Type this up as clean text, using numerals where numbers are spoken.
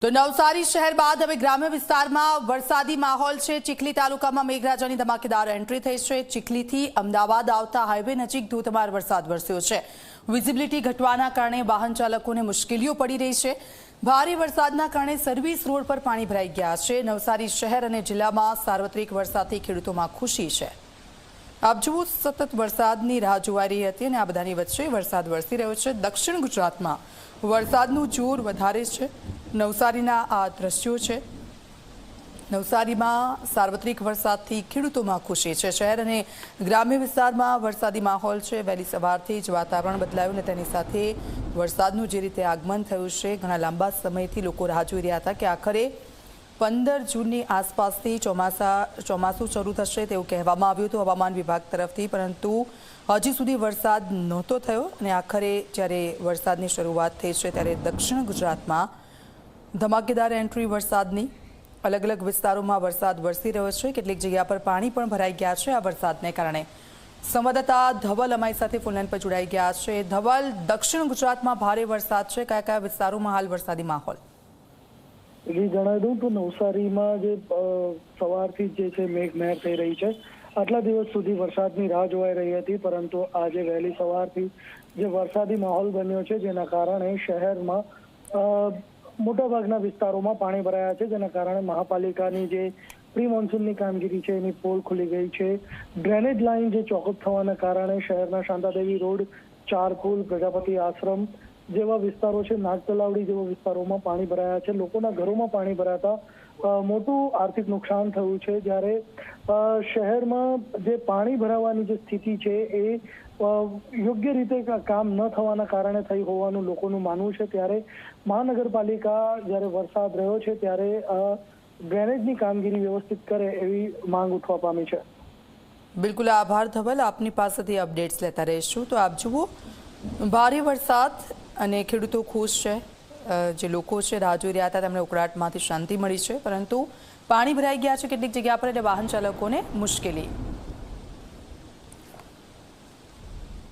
તો નવસારી શહેર બાદ હવે ગ્રામ્ય વિસ્તારમાં વરસાદી માહોલ છે। ચીખલી તાલુકામાં મેઘરાજાની ધમાકેદાર એન્ટ્રી થઈ છે। ચીખલીથી અમદાવાદ આવતા હાઈવે નજીક ધોધમાર વરસાદ વરસ્યો છે। વિઝિબિલિટી ઘટવાના કારણે વાહન ચાલકોને મુશ્કેલીઓ પડી રહી છે। ભારે વરસાદના કારણે સર્વિસ રોડ પર પાણી ભરાઈ ગયા છે। નવસારી શહેર અને જિલ્લામાં સાર્વત્રિક વરસાદથી ખેડૂતોમાં ખુશી છે। આપ જુઓ, સતત વરસાદની રાહ જોવાઈ રહી હતી અને આ બધાની વચ્ચે વરસાદ વરસી રહ્યો છે। દક્ષિણ ગુજરાતમાં વરસાદનું જોર વધારે છે। નવસારીના આ દ્રશ્યો છે। નવસારીમાં સાર્વત્રિક વરસાદથી ખેડૂતોમાં ખુશી છે। શહેર અને ગ્રામ્ય વિસ્તારમાં વરસાદી માહોલ છે। વહેલી સવારથી જ વાતાવરણ બદલાયું અને તેની સાથે વરસાદનું જે રીતે આગમન થયું છે, ઘણા લાંબા સમયથી લોકો રાહ જોઈ રહ્યા હતા કે આખરે 15 જૂનની આસપાસથી ચોમાસું શરૂ થશે તેવું કહેવામાં આવ્યું હતું હવામાન વિભાગ તરફથી, પરંતુ હજી સુધી વરસાદ નહોતો થયો અને આખરે જ્યારે વરસાદની શરૂઆત થઈ છે ત્યારે દક્ષિણ ગુજરાતમાં ધમાકેદાર એન્ટ્રી વરસાદની અલગ અલગ વિસ્તારોમાં વરસાદ વરસી રહ્યો છે। કેટલીક જગ્યા પર પાણી પણ ભરાઈ ગયા છે આ વરસાદને કારણે। સંવાદદાતા ધવલ અમારી સાથે ફોનલાઈન પર જોડાઈ ગયા છે। ધવલ, દક્ષિણ ગુજરાતમાં ભારે વરસાદ છે, કયા કયા વિસ્તારોમાં હાલ વરસાદી માહોલ? જણાવી દઉં તો નવસારીમાં જે સવારથી જે છે મેઘમહેર થઈ રહી છે। આટલા દિવસ સુધી વરસાદની રાહ જોવાઈ રહી હતી, પરંતુ આજે વહેલી સવારથી જે વરસાદી માહોલ બન્યો છે જેના કારણે શહેરમાં મોટાભાગના વિસ્તારોમાં પાણી ભરાયા છે, જેના કારણે મહાપાલિકાની જે પ્રી મોન્સૂનની કામગીરી છે એની પોલ ખુલી ગઈ છે। ડ્રેનેજ લાઇન જે ચોકઅપ થવાના કારણે શહેરના શાંતાદેવી રોડ, ચારપુલ, પ્રજાપતિ આશ્રમ જેવા વિસ્તારો છે, નાગતલાવડી જેવા વિસ્તારોમાં પાણી ભરાયા છે। લોકોના ઘરોમાં પાણી ભરાતા મોટું આર્થિક નુકસાન થયું છે। જ્યારે શહેરમાં જે પાણી ભરાવાની જે સ્થિતિ છે એ યોગ્ય રીતે કામ ન થવાના કારણે થઈ હોવાનું લોકોનું માનવું છે। ત્યારે મહાનગરપાલિકા જ્યારે વરસાદ રહ્યો છે ત્યારે ડ્રેનેજની કામગીરી વ્યવસ્થિત કરે એવી માંગ ઉઠવા પામી છે। બિલકુલ, આભાર ધવલ, આપની પાસેથી અપડેટ્સ લેતા રહીશું। તો આપ જુઓ, ભારે વરસાદ અને ખેડૂતો ખુશ છે। જે લોકો છે રાહ જોઈ રહ્યા હતા તેમને ઉકળાટમાંથી શાંતિ મળી છે, પરંતુ પાણી ભરાઈ ગયા છે કેટલીક જગ્યા પર એટલે વાહન ચાલકોને મુશ્કેલી